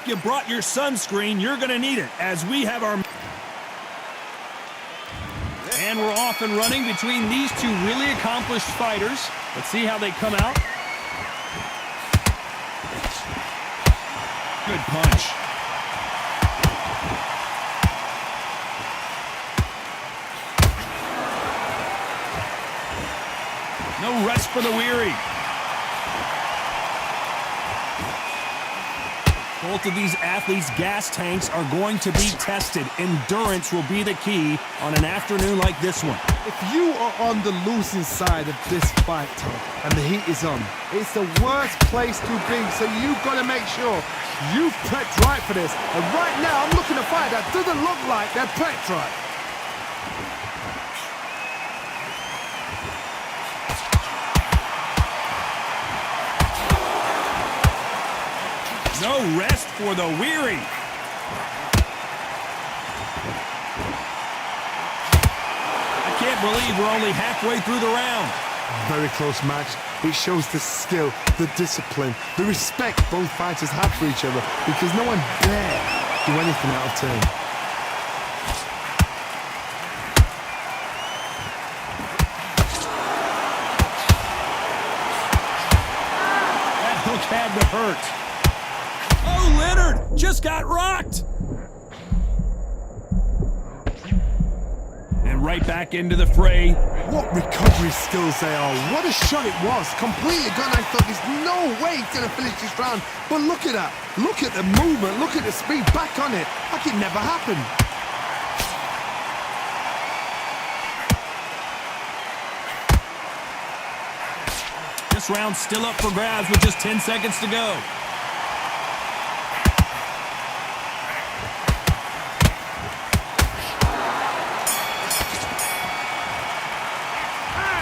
hope you brought your sunscreen. You're going to need it as we have our... And we're off and running between these two really accomplished fighters. Let's see how they come out. Good punch. No rest for the weary. Both of these athletes' gas tanks are going to be tested. Endurance will be the key on an afternoon like this one. If you are on the losing side of this fight, Tom, and the heat is on, it's the worst place to be, so you've got to make sure you've prepped right for this. And right now, I'm looking at a fight that doesn't look like they're prepped right. No rest for the weary. I can't believe we're only halfway through the round. Very close match. It shows the skill, the discipline, the respect both fighters have for each other, because no one dare do anything out of turn. That hook had to hurt. Oh, Leonard just got rocked. And right back into the fray. What recovery skills they are. What a shot it was. Completely gone. I thought there's no way he's going to finish this round. But look at that. Look at the movement. Look at the speed. Back on it. Like it never happened. This round's still up for grabs with just 10 seconds to go.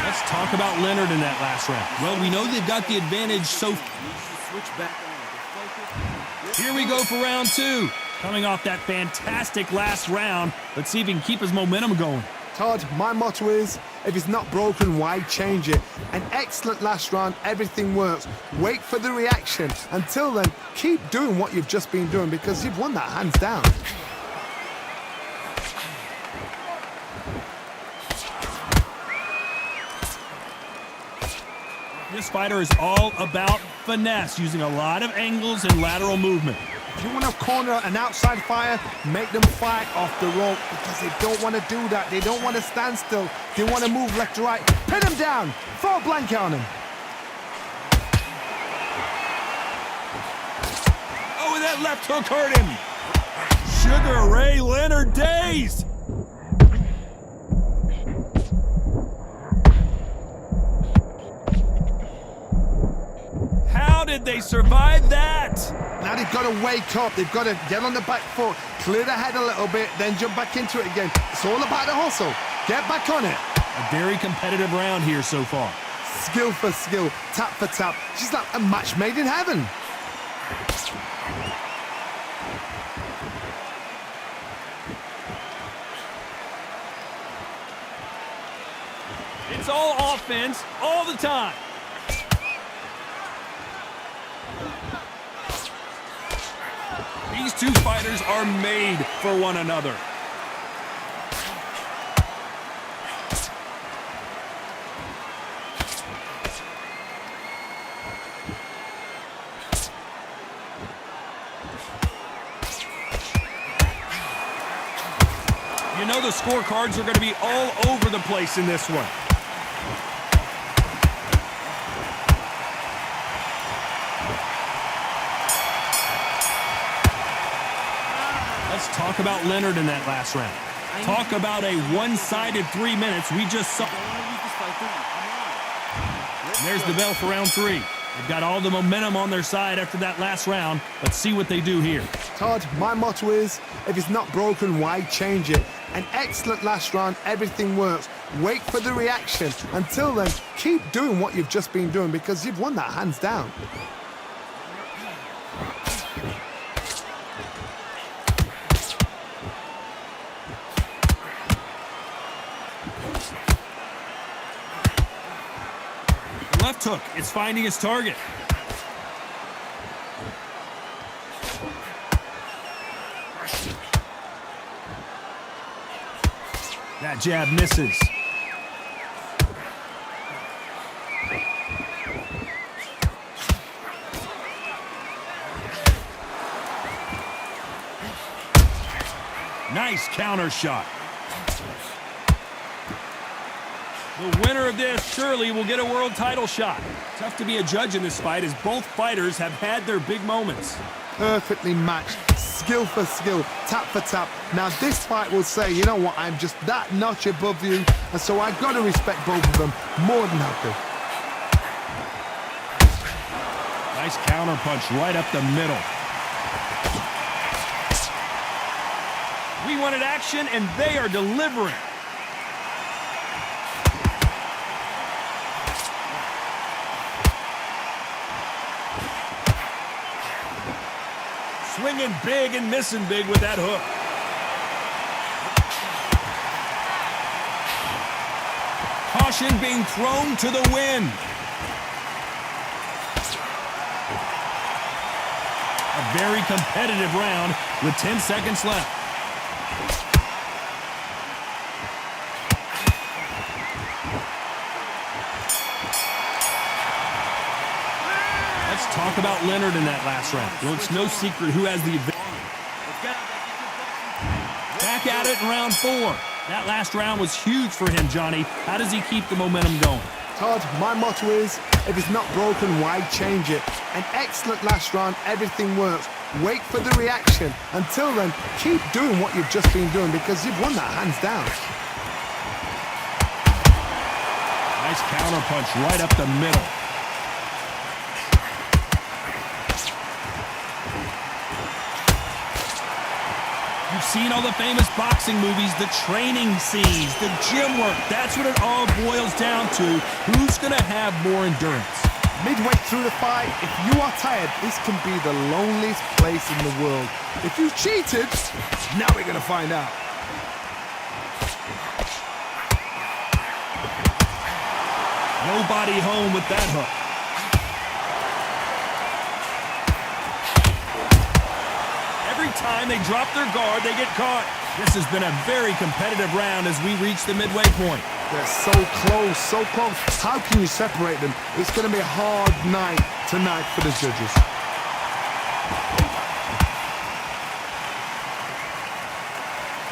Let's talk about Leonard in that last round. Well, we know they've got the advantage, so here we go for round two. Coming off that fantastic last round, let's see if he can keep his momentum going. Todd, my motto is, if it's not broken, why change it? An excellent last round, everything works. Wait for the reaction. Until then, keep doing what you've just been doing, because you've won that hands down. This fighter is all about finesse, using a lot of angles and lateral movement. If you want to corner an outside fighter, make them fight off the rope, because they don't want to do that. They don't want to stand still. They want to move left to right. Pin him down. Throw a blanket on him. Oh, and that left hook hurt him. Sugar Ray Leonard dazed. How did they survive that? Now they've got to wake up. They've got to get on the back foot, clear the head a little bit, then jump back into it again. It's all about the hustle. Get back on it. A very competitive round here so far. Skill for skill, tap for tap. She's like a match made in heaven. It's all offense all the time. These two fighters are made for one another. You know the scorecards are going to be all over the place in this one. Let's talk about Leonard in that last round. Talk about a one-sided 3 minutes. We just saw. There's the bell for round three. They've got all the momentum on their side after that last round. Let's see what they do here. Todd, my motto is, if it's not broken, why change it? An excellent last round, everything works. Wait for the reaction. Until then, keep doing what you've just been doing, because you've won that hands down. Left hook, it's finding its target. That jab misses. Nice counter shot. The winner of this surely will get a world title shot. Tough to be a judge in this fight as both fighters have had their big moments. Perfectly matched, skill for skill, tap for tap. Now this fight will say, you know what, I'm just that notch above you, and so I've got to respect both of them more than happy. Nice counter punch right up the middle. We wanted action, and they are delivering. Swinging big and missing big with that hook. Caution being thrown to the wind. A very competitive round with 10 seconds left. Let's talk about Leonard in that last round. Well, it's no secret who has the advantage. Back at it in round 4. That last round was huge for him, Johnny. How does he keep the momentum going? Todd, my motto is, if it's not broken, why change it? An excellent last round, everything works. Wait for the reaction. Until then, keep doing what you've just been doing because you've won that hands down. Nice counter punch right up the middle. You've seen all the famous boxing movies, the training scenes, the gym work. That's what it all boils down to. Who's going to have more endurance? Midway through the fight, if you are tired, this can be the loneliest place in the world. If you cheated, now we're going to find out. Nobody home with that hook. Every time they drop their guard, they get caught. This has been a very competitive round as we reach the midway point. They're so close, so close. How can you separate them? It's going to be a hard night tonight for the judges.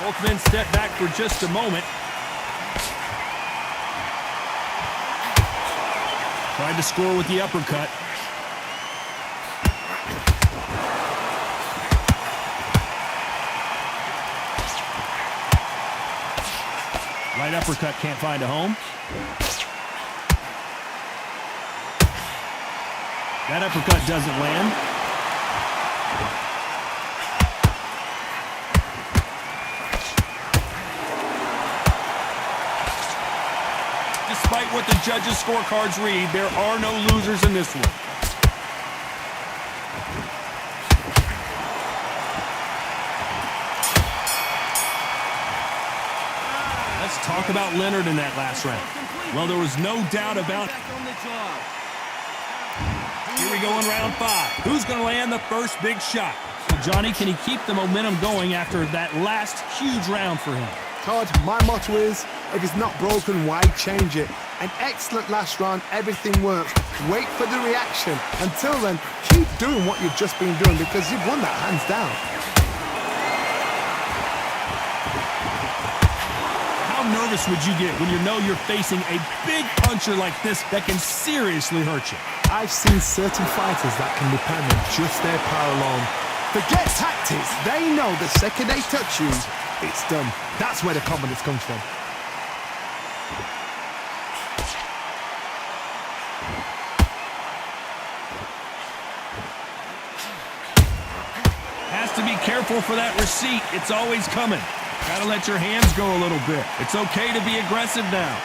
Both men step back for just a moment. Tried to score with the uppercut. Right uppercut can't find a home. That uppercut doesn't land. Despite what the judges' scorecards read, there are no losers in this one. Let's talk about Leonard in that last round. Well, there was no doubt about it. Here we go in round 5. Who's going to land the first big shot? Well, Johnny, can he keep the momentum going after that last huge round for him? Todd, my motto is, if it's not broken, why change it? An excellent last round, everything works. Wait for the reaction. Until then, keep doing what you've just been doing because you've won that hands down. How nervous would you get when you know you're facing a big puncher like this that can seriously hurt you? I've seen certain fighters that can depend on just their power alone. Forget tactics. They know the second they touch you, it's done. That's where the confidence comes from. Has to be careful for that receipt. It's always coming. Gotta let your hands go a little bit. It's okay to be aggressive now.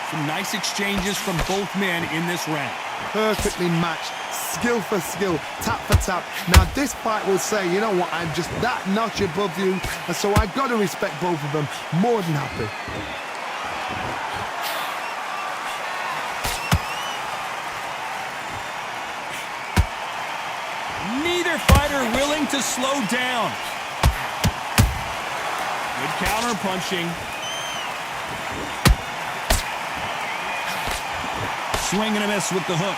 Some nice exchanges from both men in this round. Perfectly matched, skill for skill, tap for tap. Now this fight will say, you know what, I'm just that notch above you, and so I've got to respect both of them more than happy. fighter willing to slow down. Good counter punching. Swing and a miss with the hook.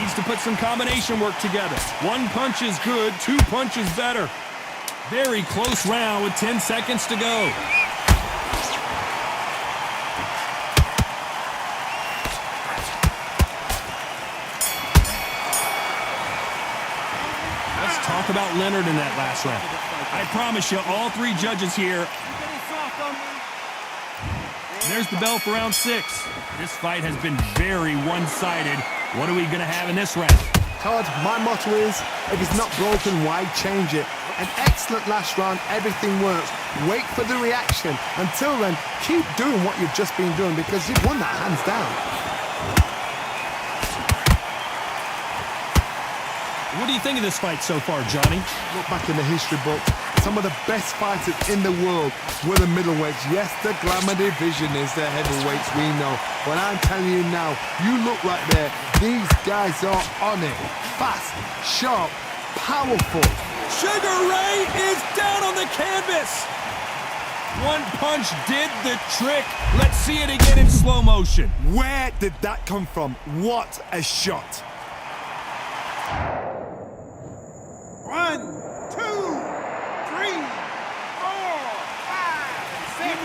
Needs to put some combination work together. One punch is good, two punches better. Very close round with 10 seconds to go. Let's talk about Leonard in that last round. I promise you, all three judges here. There's the bell for round 6. This fight has been very one-sided. What are we going to have in this round? Todd, my motto is, if it's not broken, why change it? An excellent last round, everything works. Wait for the reaction. Until then, keep doing what you've just been doing because you've won that hands down. What do you think of this fight so far, Johnny? Look back in the history book. Some of the best fighters in the world were the middleweights. Yes, the glamour division is the heavyweights, we know. But I'm telling you now, you look right there. These guys are on it. Fast, sharp, powerful. Sugar Ray is down on the canvas. One punch did the trick. Let's see it again in slow motion. Where did that come from? What a shot. 1, 2, 3, 4, 5, 6.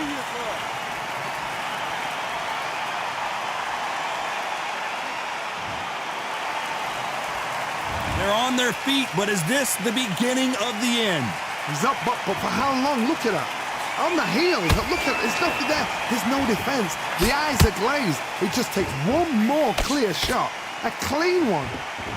They're on their feet, but is this the beginning of the end? He's up, but for how long? Look at that. On the heels. Look at it. There's nothing there. There's no defense. The eyes are glazed. It just takes one more clear shot. A clean one.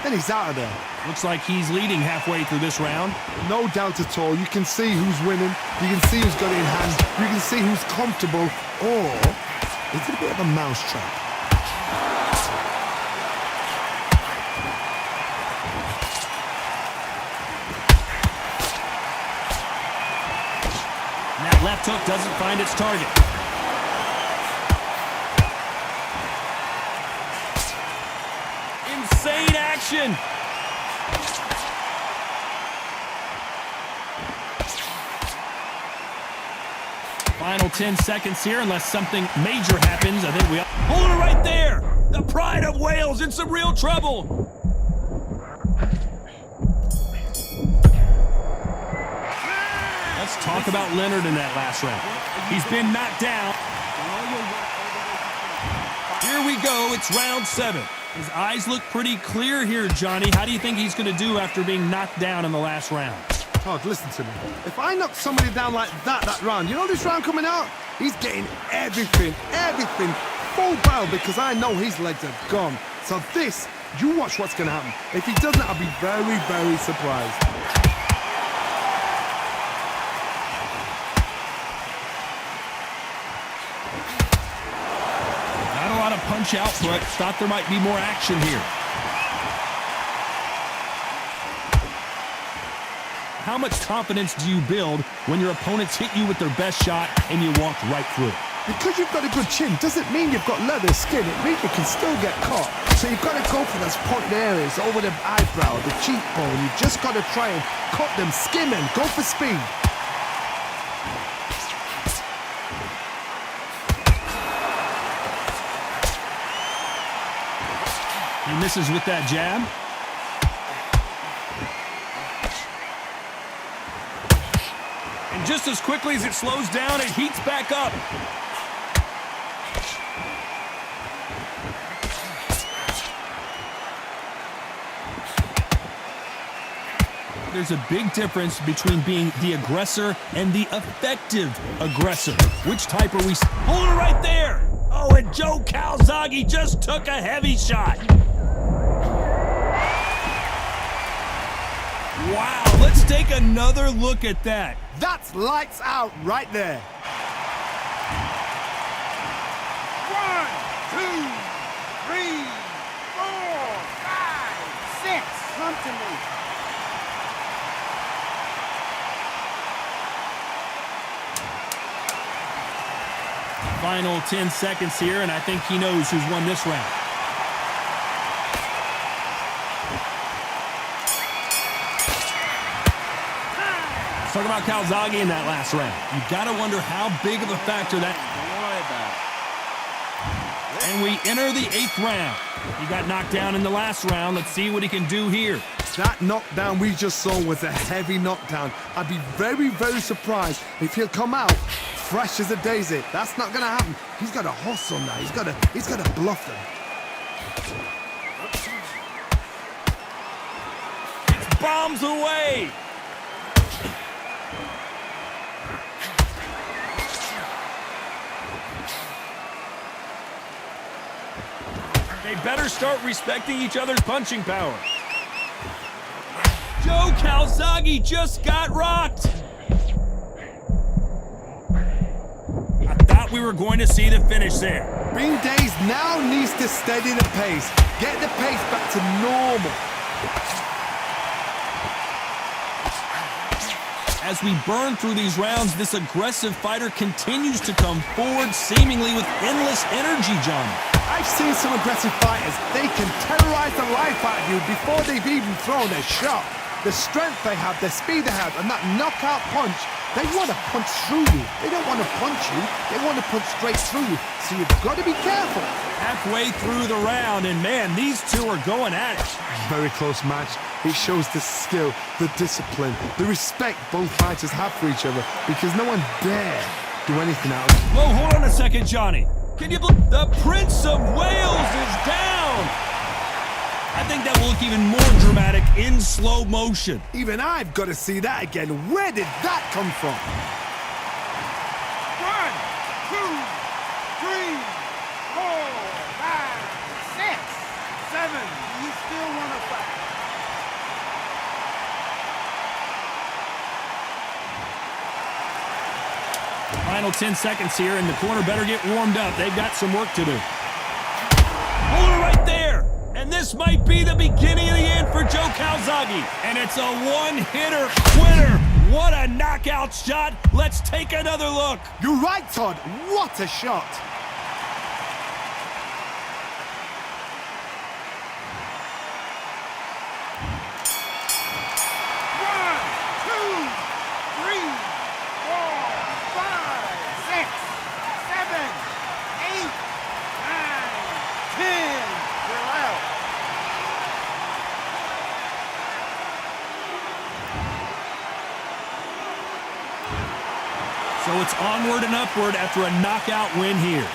Then he's out of there. Looks like he's leading halfway through this round. No doubt at all. You can see who's winning. You can see who's got it in hand. You can see who's comfortable. Or it's a bit of a mousetrap. That left hook doesn't find its target. Insane action. Final 10 seconds here, unless something major happens. I think we hold it right there. The pride of Wales in some real trouble. Let's talk about Leonard in that last round. He's been knocked down. Here we go. It's round 7. His eyes look pretty clear here, Johnny. How do you think he's going to do after being knocked down in the last round? Todd, listen to me. If I knock somebody down like that round, you know this round coming out? He's getting everything, full barrel because I know his legs are gone. So this, you watch what's going to happen. If he doesn't, I'll be very, very surprised. Not a lot of punch output. Thought there might be more action here. How much confidence do you build when your opponents hit you with their best shot and you walk right through it? Because you've got a good chin doesn't mean you've got leather skin. It means you can still get caught. So you've got to go for those pointed areas over the eyebrow, the cheekbone. You've just got to try and cut them, skim them, go for speed. He misses with that jab. And just as quickly as it slows down, it heats back up. There's a big difference between being the aggressor and the effective aggressor. Which type are we? Hold it right there! Oh, and Joe Calzaghe just took a heavy shot. Wow, let's take another look at that. That's lights out right there. 1, 2, 3, 4, 5, 6. Come to me. Final 10 seconds here, and I think he knows who's won this round. Let's talk about Calzaghe in that last round. You got to wonder how big of a factor that... Don't worry about it. And we enter the 8th round. He got knocked down in the last round. Let's see what he can do here. That knockdown we just saw was a heavy knockdown. I'd be very, very surprised if he'll come out fresh as a daisy. That's not going to happen. He's got to hustle now. He's got to bluff them. It's bombs away. They better start respecting each other's punching power. Joe Calzaghe just got rocked. I thought we were going to see the finish there. Bing Days now needs to steady the pace. Get the pace back to normal. As we burn through these rounds, this aggressive fighter continues to come forward, seemingly with endless energy, John. I've seen some aggressive fighters. They can terrorize the life out of you before they've even thrown a shot. The strength they have, the speed they have, and that knockout punch, they want to punch through you. They don't want to punch you. They want to punch straight through you. So you've got to be careful. Halfway through the round, and man, these two are going at it. Very close match. It shows the skill, the discipline, the respect both fighters have for each other, because no one dare do anything else. Whoa, hold on a second, Johnny. Can you believe the Prince of Wales is down? I think that will look even more dramatic in slow motion. Even I've got to see that again. Where did that come from? 1, 2, 3, 4, 5, 6, 7. You still want to fight? Final 10 seconds here, and the corner better get warmed up. They've got some work to do. Hold it right there. And this might be the beginning of the end for Joe Calzaghe. And it's a one-hitter quitter. What a knockout shot. Let's take another look. You're right, Todd. What a shot. So it's onward and upward after a knockout win here.